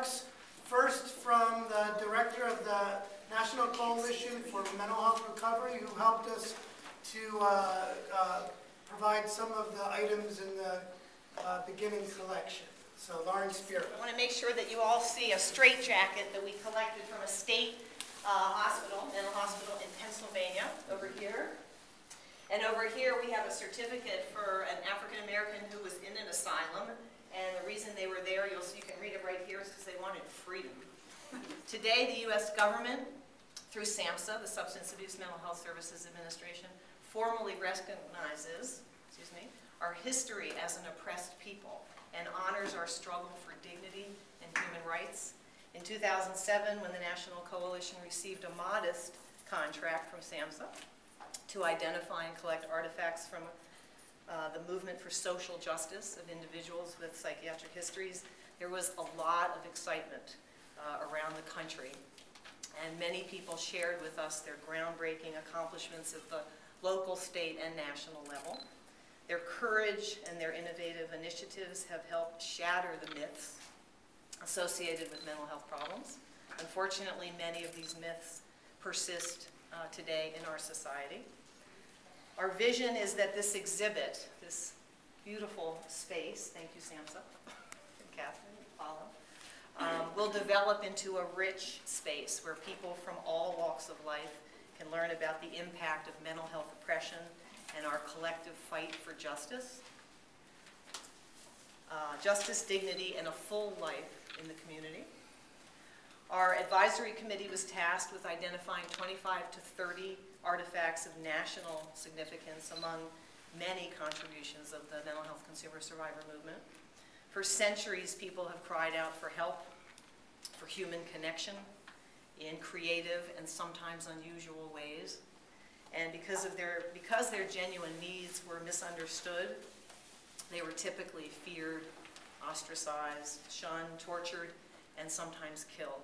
remarks, first from the director of the National Coalition for Mental Health Recovery, who helped us to provide some of the items in the beginning collection. So, Lauren Spiro. I want to make sure that you all see a straitjacket that we collected from a state hospital, mental hospital in Pennsylvania, over here. And over here we have a certificate for an African American who was in an asylum. And the reason they were there, you can read it right here, is because they wanted freedom. Today, the U.S. government, through SAMHSA, the Substance Abuse Mental Health Services Administration, formally recognizes, our history as an oppressed people and honors our struggle for dignity and human rights. In 2007, when the National Coalition received a modest contract from SAMHSA to identify and collect artifacts from the movement for social justice of individuals with psychiatric histories, there was a lot of excitement around the country. And many people shared with us their groundbreaking accomplishments at the local, state, and national level. Their courage and their innovative initiatives have helped shatter the myths associated with mental health problems. Unfortunately, many of these myths persist today in our society. Our vision is that this exhibit, this beautiful space, thank you, SAMHSA, and Kathryn, follow, will develop into a rich space where people from all walks of life can learn about the impact of mental health oppression and our collective fight for justice, dignity, and a full life in the community. Our advisory committee was tasked with identifying 25 to 30 artifacts of national significance among many contributions of the mental health consumer survivor movement. For centuries, people have cried out for help, for human connection in creative and sometimes unusual ways. And because their genuine needs were misunderstood, they were typically feared, ostracized, shunned, tortured, and sometimes killed.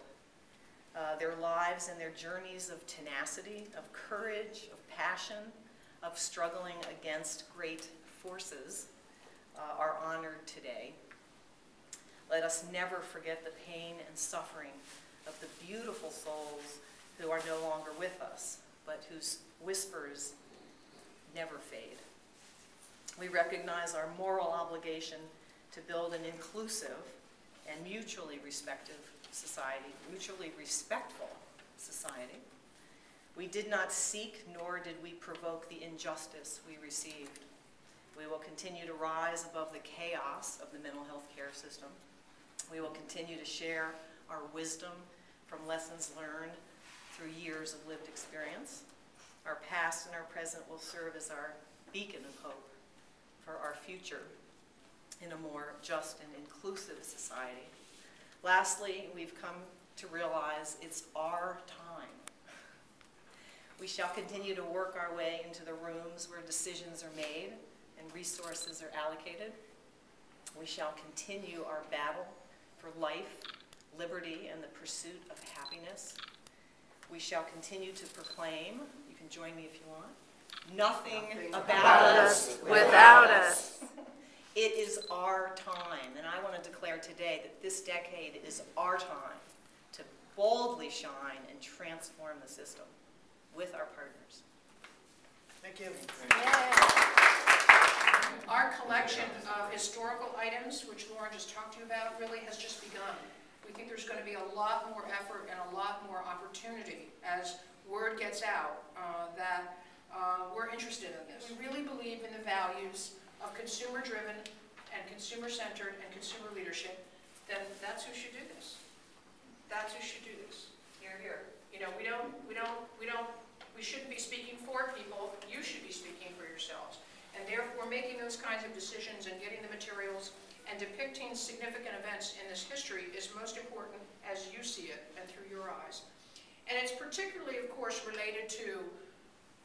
Their lives and their journeys of tenacity, of courage, of passion, of struggling against great forces are honored today. Let us never forget the pain and suffering of the beautiful souls who are no longer with us, but whose whispers never fade. We recognize our moral obligation to build an inclusive and mutually respectful society. We did not seek, nor did we provoke the injustice we received. We will continue to rise above the chaos of the mental health care system. We will continue to share our wisdom from lessons learned through years of lived experience. Our past and our present will serve as our beacon of hope for our future in a more just and inclusive society. Lastly, we've come to realize it's our time. We shall continue to work our way into the rooms where decisions are made and resources are allocated. We shall continue our battle for life, liberty, and the pursuit of happiness. We shall continue to proclaim, you can join me if you want, nothing about us without us. It is our time, and I want to declare today that this decade is our time to boldly shine and transform the system with our partners. Thank you. Our collection of historical items, which Lauren just talked to you about, really has just begun. We think there's going to be a lot more effort and a lot more opportunity as word gets out that we're interested in this. We really believe in the values of consumer-driven and consumer-centered and consumer leadership. Then that's who should do this. That's who should do this. Hear, hear. You know, we shouldn't be speaking for people. You should be speaking for yourselves. And therefore, making those kinds of decisions and getting the materials and depicting significant events in this history is most important as you see it and through your eyes. And it's particularly, of course, related to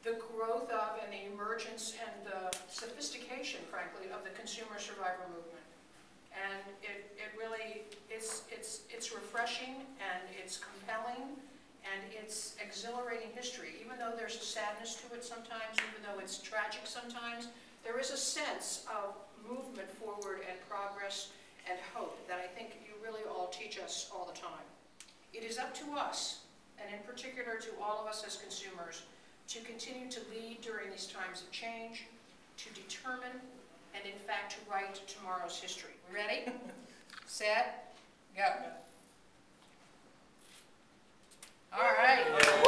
the growth of and the emergence and the sophistication, frankly, of the consumer survivor movement. And it really it's refreshing and it's compelling and it's exhilarating history. Even though there's a sadness to it sometimes, even though it's tragic sometimes, there is a sense of movement forward and progress and hope that I think you really all teach teach us all the time. It is up to us, and in particular to all of us as consumers, to continue to lead during these times of change, to determine, and in fact to write tomorrow's history. Ready? Set? Go. All right.